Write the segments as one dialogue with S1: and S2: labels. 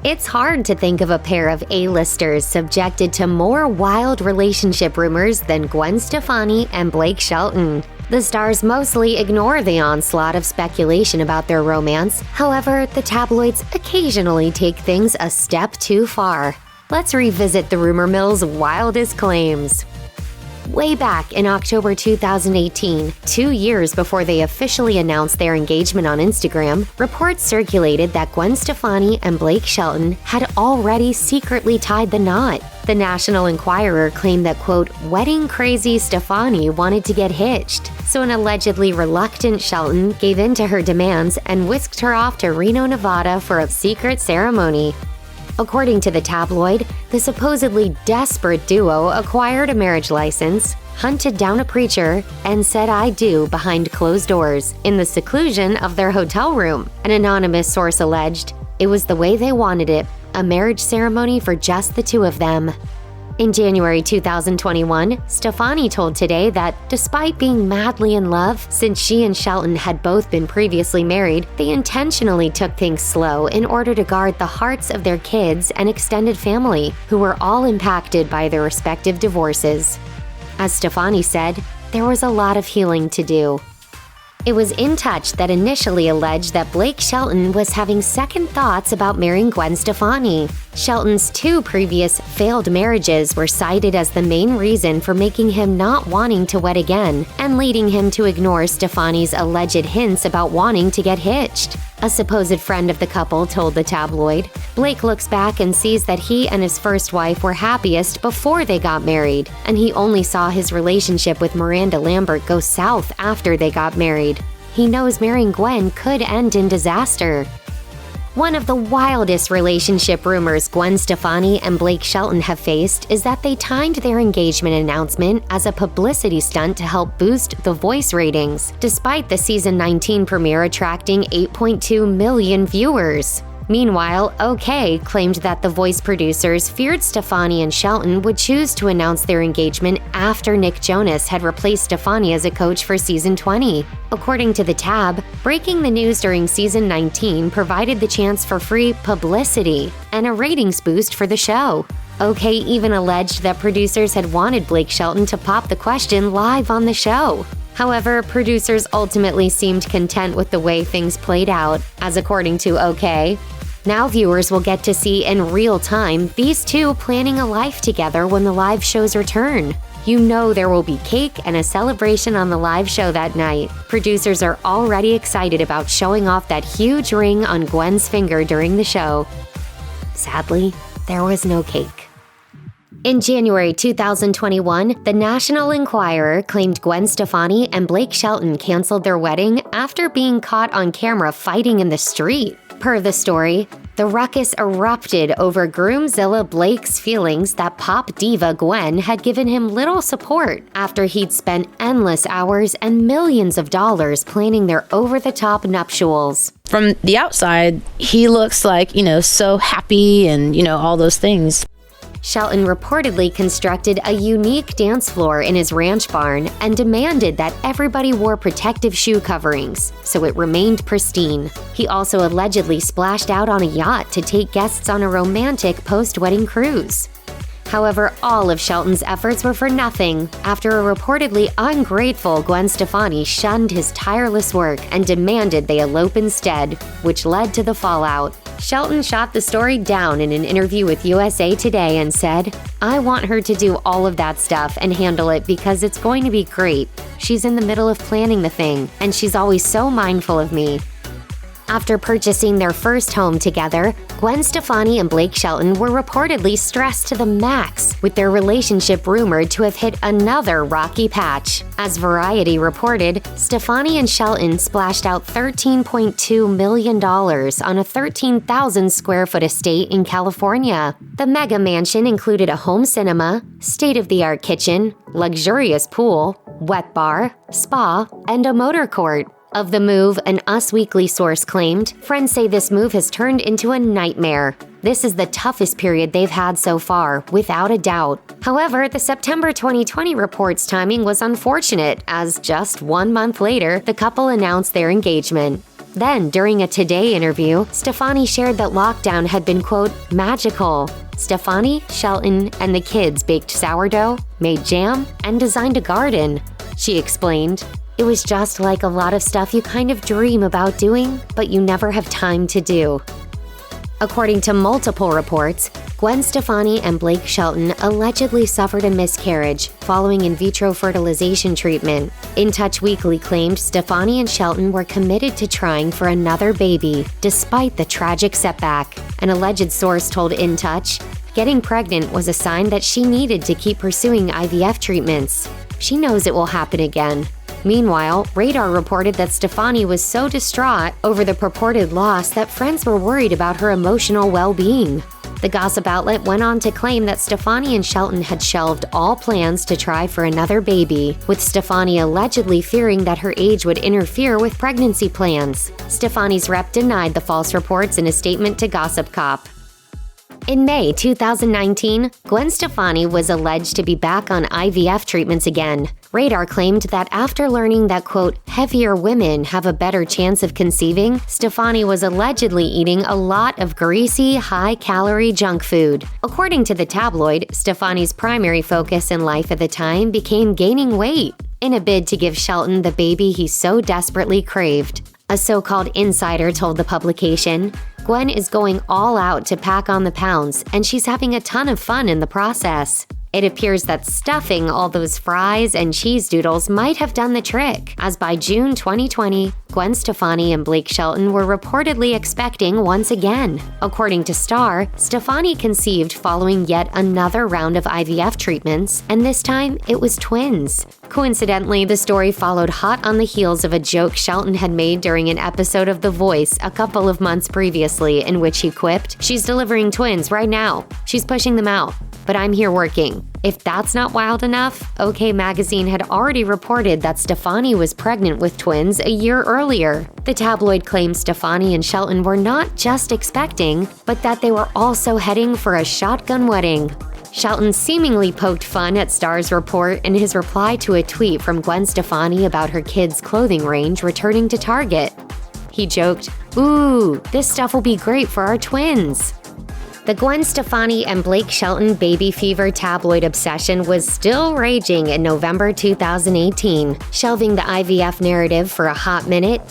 S1: It's hard to think of a pair of A-listers subjected to more wild relationship rumors than Gwen Stefani and Blake Shelton. The stars mostly ignore the onslaught of speculation about their romance. However, the tabloids occasionally take things a step too far. Let's revisit the rumor mill's wildest claims. Way back in October 2018, 2 years before they officially announced their engagement on Instagram, reports circulated that Gwen Stefani and Blake Shelton had already secretly tied the knot. The National Enquirer claimed that, quote, wedding-crazy Stefani wanted to get hitched, so an allegedly reluctant Shelton gave in to her demands and whisked her off to Reno, Nevada for a secret ceremony. According to the tabloid, the supposedly desperate duo acquired a marriage license, hunted down a preacher, and said "I do" behind closed doors in the seclusion of their hotel room. An anonymous source alleged, "It was the way they wanted it, a marriage ceremony for just the two of them." In January 2021, Stefani told Today that despite being madly in love, since she and Shelton had both been previously married, they intentionally took things slow in order to guard the hearts of their kids and extended family, who were all impacted by their respective divorces. As Stefani said, there was a lot of healing to do. It was In Touch that initially alleged that Blake Shelton was having second thoughts about marrying Gwen Stefani. Shelton's 2 previous failed marriages were cited as the main reason for making him not wanting to wed again and leading him to ignore Stefani's alleged hints about wanting to get hitched. A supposed friend of the couple told the tabloid, Blake looks back and sees that he and his first wife were happiest before they got married, and he only saw his relationship with Miranda Lambert go south after they got married. He knows marrying Gwen could end in disaster. One of the wildest relationship rumors Gwen Stefani and Blake Shelton have faced is that they timed their engagement announcement as a publicity stunt to help boost The Voice ratings, despite the season 19 premiere attracting 8.2 million viewers. Meanwhile, OK claimed that The Voice producers feared Stefani and Shelton would choose to announce their engagement after Nick Jonas had replaced Stefani as a coach for season 20. According to the tab, breaking the news during season 19 provided the chance for free publicity and a ratings boost for the show. OK even alleged that producers had wanted Blake Shelton to pop the question live on the show. However, producers ultimately seemed content with the way things played out, as according to OK, now viewers will get to see in real time these two planning a life together when the live shows return. You know there will be cake and a celebration on the live show that night. Producers are already excited about showing off that huge ring on Gwen's finger during the show. Sadly, there was no cake. In January 2021, the National Enquirer claimed Gwen Stefani and Blake Shelton canceled their wedding after being caught on camera fighting in the street. Per the story, the ruckus erupted over Groomzilla Blake's feelings that pop diva Gwen had given him little support after he'd spent endless hours and millions of dollars planning their over-the-top nuptials.
S2: From the outside, he looks like, so happy and, all those things.
S1: Shelton reportedly constructed a unique dance floor in his ranch barn and demanded that everybody wore protective shoe coverings, so it remained pristine. He also allegedly splashed out on a yacht to take guests on a romantic post-wedding cruise. However, all of Shelton's efforts were for nothing after a reportedly ungrateful Gwen Stefani shunned his tireless work and demanded they elope instead, which led to the fallout. Shelton shot the story down in an interview with USA Today and said, "I want her to do all of that stuff and handle it because it's going to be great. She's in the middle of planning the thing, and she's always so mindful of me." After purchasing their first home together, Gwen Stefani and Blake Shelton were reportedly stressed to the max, with their relationship rumored to have hit another rocky patch. As Variety reported, Stefani and Shelton splashed out $13.2 million on a 13,000 square foot estate in California. The mega mansion included a home cinema, state-of-the-art kitchen, luxurious pool, wet bar, spa, and a motor court. Of the move, an Us Weekly source claimed, friends say this move has turned into a nightmare. This is the toughest period they've had so far, without a doubt. However, the September 2020 report's timing was unfortunate, as just 1 month later, the couple announced their engagement. Then, during a Today interview, Stefani shared that lockdown had been, quote, magical. Stefani, Shelton, and the kids baked sourdough, made jam, and designed a garden. She explained, "It was just like a lot of stuff you kind of dream about doing, but you never have time to do." According to multiple reports, Gwen Stefani and Blake Shelton allegedly suffered a miscarriage following in vitro fertilization treatment. In Touch Weekly claimed Stefani and Shelton were committed to trying for another baby, despite the tragic setback. An alleged source told In Touch, getting pregnant was a sign that she needed to keep pursuing IVF treatments. She knows it will happen again. Meanwhile, Radar reported that Stefani was so distraught over the purported loss that friends were worried about her emotional well-being. The gossip outlet went on to claim that Stefani and Shelton had shelved all plans to try for another baby, with Stefani allegedly fearing that her age would interfere with pregnancy plans. Stefani's rep denied the false reports in a statement to Gossip Cop. In May 2019, Gwen Stefani was alleged to be back on IVF treatments again. Radar claimed that after learning that, quote, heavier women have a better chance of conceiving, Stefani was allegedly eating a lot of greasy, high-calorie junk food. According to the tabloid, Stefani's primary focus in life at the time became gaining weight, in a bid to give Shelton the baby he so desperately craved. A so-called insider told the publication, Gwen is going all out to pack on the pounds, and she's having a ton of fun in the process. It appears that stuffing all those fries and cheese doodles might have done the trick, as by June 2020, Gwen Stefani and Blake Shelton were reportedly expecting once again. According to Star, Stefani conceived following yet another round of IVF treatments, and this time it was twins. Coincidentally, the story followed hot on the heels of a joke Shelton had made during an episode of The Voice a couple of months previously, in which he quipped, "She's delivering twins right now. She's pushing them out. But I'm here working." If that's not wild enough, OK Magazine had already reported that Stefani was pregnant with twins a year earlier. The tabloid claimed Stefani and Shelton were not just expecting, but that they were also heading for a shotgun wedding. Shelton seemingly poked fun at Star's report in his reply to a tweet from Gwen Stefani about her kids' clothing range returning to Target. He joked, "Ooh, this stuff will be great for our twins." The Gwen Stefani and Blake Shelton baby fever tabloid obsession was still raging in November 2018, shelving the IVF narrative for a hot minute.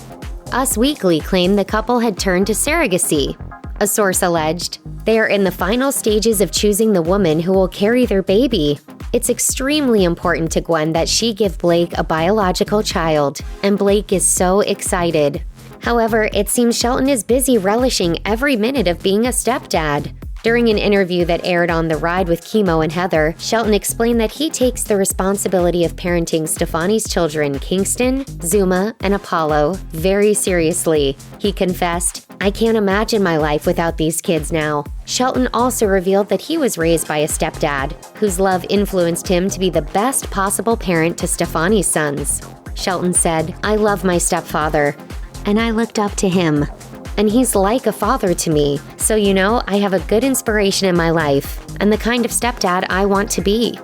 S1: Us Weekly claimed the couple had turned to surrogacy. A source alleged, "They are in the final stages of choosing the woman who will carry their baby. It's extremely important to Gwen that she give Blake a biological child, and Blake is so excited." However, it seems Shelton is busy relishing every minute of being a stepdad. During an interview that aired on The Ride with Chemo and Heather, Shelton explained that he takes the responsibility of parenting Stefani's children, Kingston, Zuma, and Apollo, very seriously. He confessed, "I can't imagine my life without these kids now." Shelton also revealed that he was raised by a stepdad, whose love influenced him to be the best possible parent to Stefani's sons. Shelton said, "I love my stepfather, and I looked up to him. And he's like a father to me, so I have a good inspiration in my life, and the kind of stepdad I want to be."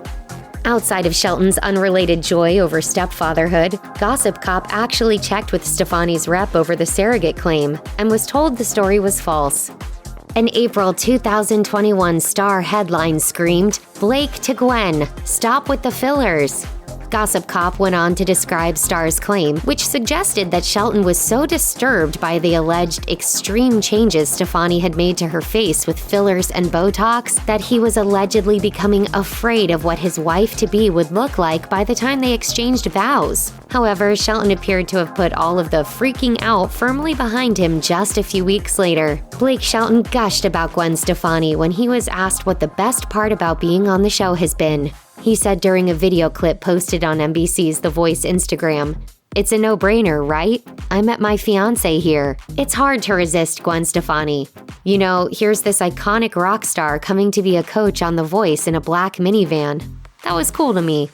S1: Outside of Shelton's unrelated joy over stepfatherhood, Gossip Cop actually checked with Stefani's rep over the surrogate claim, and was told the story was false. An April 2021 Star headline screamed, "Blake to Gwen, stop with the fillers." Gossip Cop went on to describe Star's claim, which suggested that Shelton was so disturbed by the alleged extreme changes Stefani had made to her face with fillers and Botox that he was allegedly becoming afraid of what his wife-to-be would look like by the time they exchanged vows. However, Shelton appeared to have put all of the freaking out firmly behind him just a few weeks later. Blake Shelton gushed about Gwen Stefani when he was asked what the best part about being on the show has been. He said during a video clip posted on NBC's The Voice Instagram, "It's a no-brainer, right? I met my fiancé here. It's hard to resist Gwen Stefani. Here's this iconic rock star coming to be a coach on The Voice in a black minivan. That was cool to me."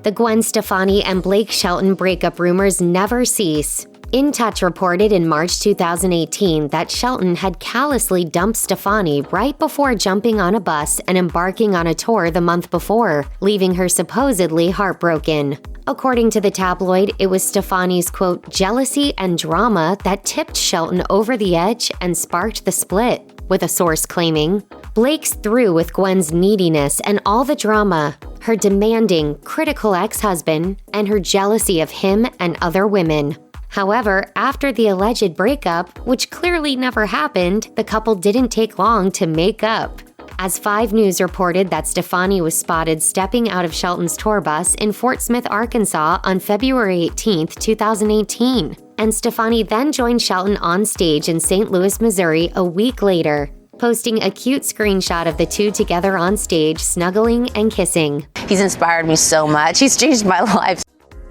S1: The Gwen Stefani and Blake Shelton breakup rumors never cease. In Touch reported in March 2018 that Shelton had callously dumped Stefani right before jumping on a bus and embarking on a tour the month before, leaving her supposedly heartbroken. According to the tabloid, it was Stefani's, quote, jealousy and drama that tipped Shelton over the edge and sparked the split, with a source claiming, Blake's through with Gwen's neediness and all the drama, her demanding, critical ex-husband, and her jealousy of him and other women. However, after the alleged breakup, which clearly never happened, the couple didn't take long to make up. As 5 News reported that Stefani was spotted stepping out of Shelton's tour bus in Fort Smith, Arkansas on February 18, 2018, and Stefani then joined Shelton on stage in St. Louis, Missouri a week later, posting a cute screenshot of the two together on stage, snuggling and kissing.
S3: He's inspired me so much. He's changed my life.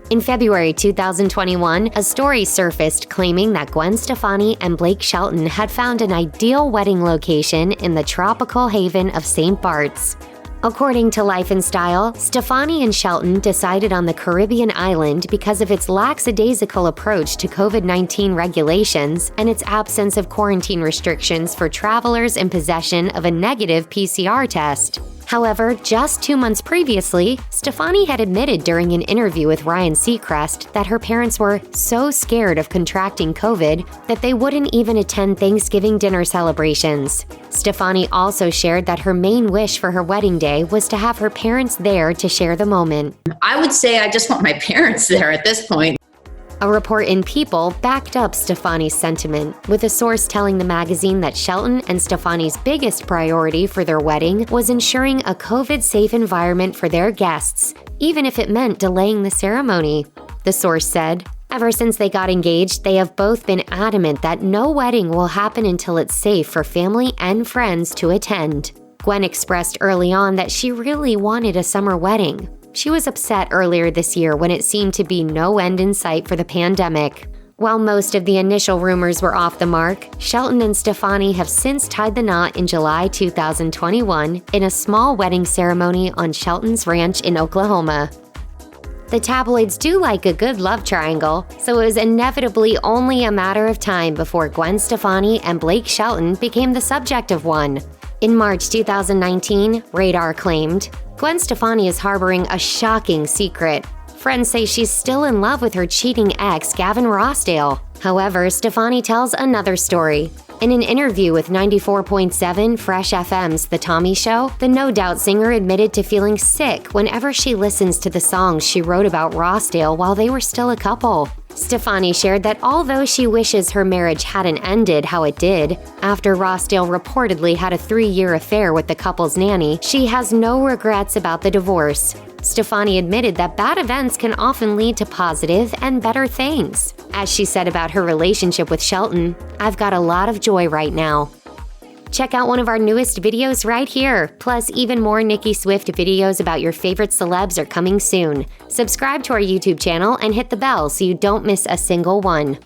S1: In February 2021, a story surfaced claiming that Gwen Stefani and Blake Shelton had found an ideal wedding location in the tropical haven of St. Barts. According to Life and Style, Stefani and Shelton decided on the Caribbean island because of its lackadaisical approach to COVID-19 regulations and its absence of quarantine restrictions for travelers in possession of a negative PCR test. However, just 2 months previously, Stefani had admitted during an interview with Ryan Seacrest that her parents were so scared of contracting COVID that they wouldn't even attend Thanksgiving dinner celebrations. Stefani also shared that her main wish for her wedding day was to have her parents there to share the moment.
S4: I would say I just want my parents there at this point.
S1: A report in People backed up Stefani's sentiment, with a source telling the magazine that Shelton and Stefani's biggest priority for their wedding was ensuring a COVID-safe environment for their guests, even if it meant delaying the ceremony. The source said, ever since they got engaged, they have both been adamant that no wedding will happen until it's safe for family and friends to attend. Gwen expressed early on that she really wanted a summer wedding. She was upset earlier this year when it seemed to be no end in sight for the pandemic. While most of the initial rumors were off the mark, Shelton and Stefani have since tied the knot in July 2021 in a small wedding ceremony on Shelton's ranch in Oklahoma. The tabloids do like a good love triangle, so it was inevitably only a matter of time before Gwen Stefani and Blake Shelton became the subject of one. In March 2019, Radar claimed, Gwen Stefani is harboring a shocking secret. Friends say she's still in love with her cheating ex, Gavin Rossdale. However, Stefani tells another story. In an interview with 94.7 Fresh FM's The Tommy Show, the No Doubt singer admitted to feeling sick whenever she listens to the songs she wrote about Rossdale while they were still a couple. Stefani shared that although she wishes her marriage hadn't ended how it did, after Rossdale reportedly had a 3-year affair with the couple's nanny, she has no regrets about the divorce. Stefani admitted that bad events can often lead to positive and better things. As she said about her relationship with Shelton, I've got a lot of joy right now. Check out one of our newest videos right here. Plus, even more Nicki Swift videos about your favorite celebs are coming soon. Subscribe to our YouTube channel and hit the bell so you don't miss a single one.